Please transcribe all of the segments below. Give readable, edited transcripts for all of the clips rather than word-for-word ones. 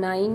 9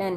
10।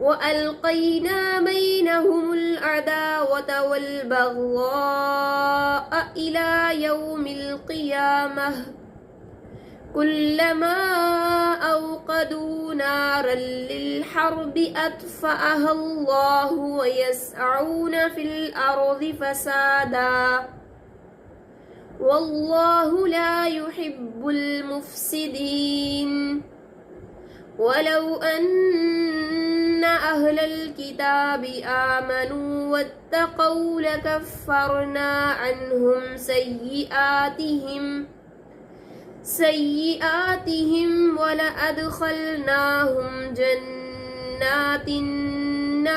وألقينا بينهم العداوة والبغضاء إلى يوم القيامة كلما أوقدوا نارا للحرب أطفأها الله ويسعون في الأرض فسادا والله لا يحب المفسدين ولو أن أهل الكتاب آمنوا واتقوا لكفرنا عنهم سيئاتهم ولأدخلناهم جنات النعيم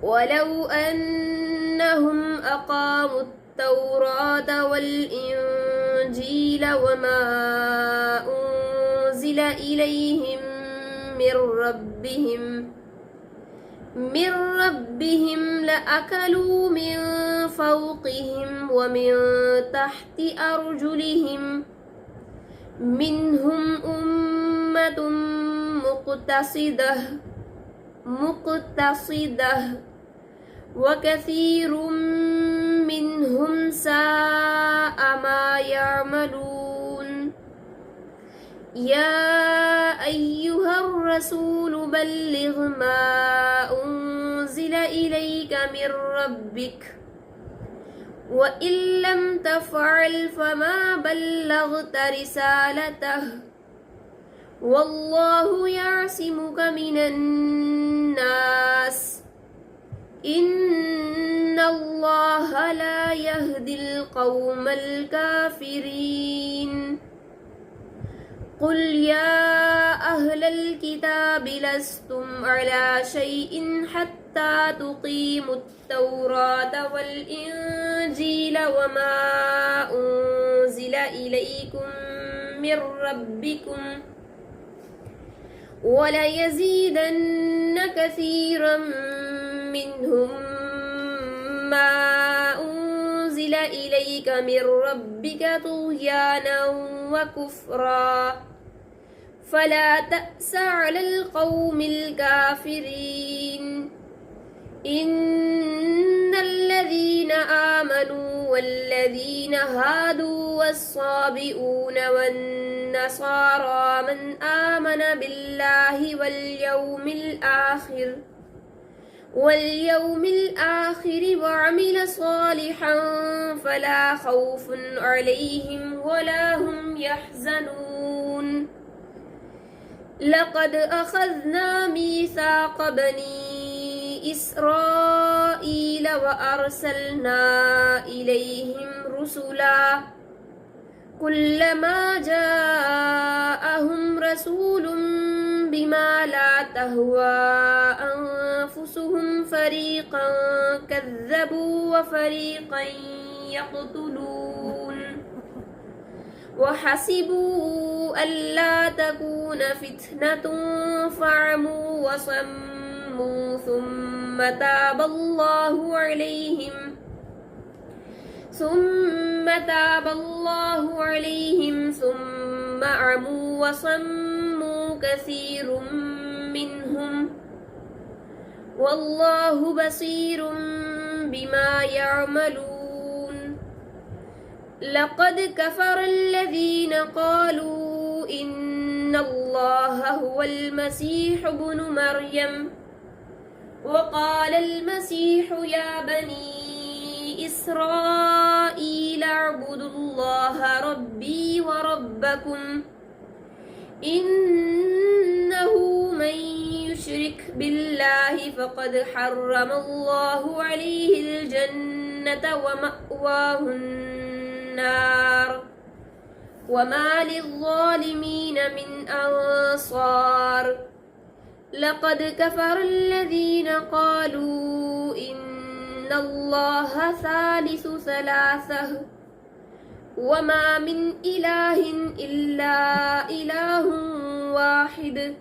ولو أنهم أقاموا التوراة والإنجيل وما أنزل إليهم من ربهم لأكلوا من فوقهم ومن تحت أرجلهم منهم أمة مقتصدة وكثير منهم ساء ما يعملون يا أيها الرسول بلغ ما أنزل إليك من ربك وإن لم تفعل فما بلغت رسالته والله يعصمك من الناس إن الله لا يهدي القوم الكافرين قل يا أهل الكتاب لستم على شيء حتى تقيموا التوراة والإنجيل وما أنزل إليكم من ربكم وليزيدن كثيرا منهم ما أنزل إليك من ربك طغيانا وكفرا فلا تأس على القوم الكافرين إن الذين آمنوا والذين هادوا والصابئون والنصارى من آمن بالله واليوم الآخر وعمل صالحا فلا خوف عليهم ولا هم يحزنون لقد أخذنا ميثاق بني إسرائيل وأرسلنا إليهم رسلا كلما جاءهم رسول بما لا تهوى أنفسهم فريقا كذبوا وفريقا يقتلون وحسبوا ألا تكون فتنة فعموا وصموا ثم تاب الله عليهم ثم عموا وصموا كثير منهم والله بصير بما يعملون لقد كفر الذين قالوا إن الله هو المسيح ابن مريم وقال المسيح يا بني إسرائيل اعبدوا الله ربي وربكم إنه من يشرك بالله فقد حرم الله عليه الجنة ومأواه النار وما للظالمين من أنصار لقد كفر الذين قالوا إن الله ثالث ثلاثة وما من إله إلا إله واحد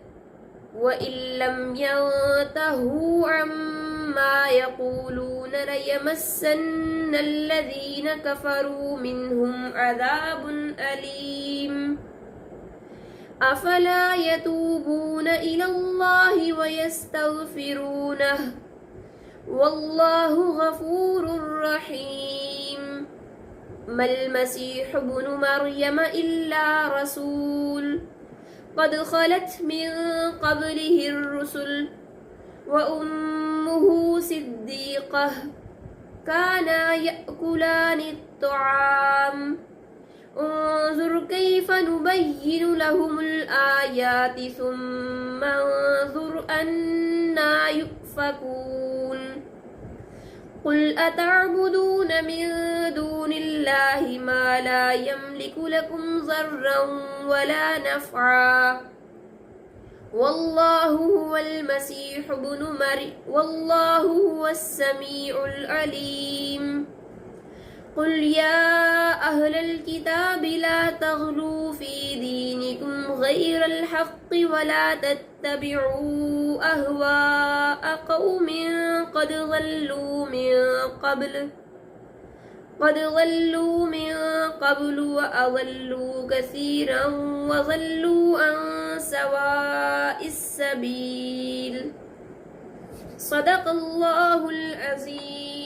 وإن لم ينتهوا عما يقولون ليمسن الذين كفروا منهم عذاب أليم أفلا يتوبون إلى الله ويستغفرونه والله غفور رحيم ما المسيح ابن مريم إلا رسول قد خلت من قبله الرسل وأمه صديقة كانا يأكلان الطعام انظر كيف نبين لهم الآيات ثم انظر أنا يؤفكون قل أتعبدون من دون الله ما لا يملك لكم ضرا ولا نفعا والله هو المسيح ابن مريم والله هو السميع العليم قل يا أهل الكتاب لا تغلوا في دينكم غير الحق ولا تتبعوا أهواء قوم قد ضلوا من قبل وأضلوا كثيرا وضلوا عن سواء السبيل صدق الله العظيم.